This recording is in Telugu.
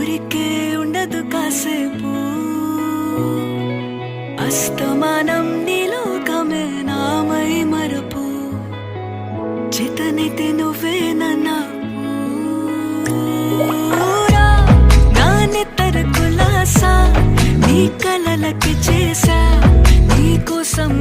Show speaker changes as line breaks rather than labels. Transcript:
ఊరికే ఉండదు కాసేపు, అస్తమానం నీలోకమే నామై మరపు, చేతనైతే నువ్వే నన్నా నాన్నెత్తర కులాసా నీ కలలకి చేసా, నీ కోసం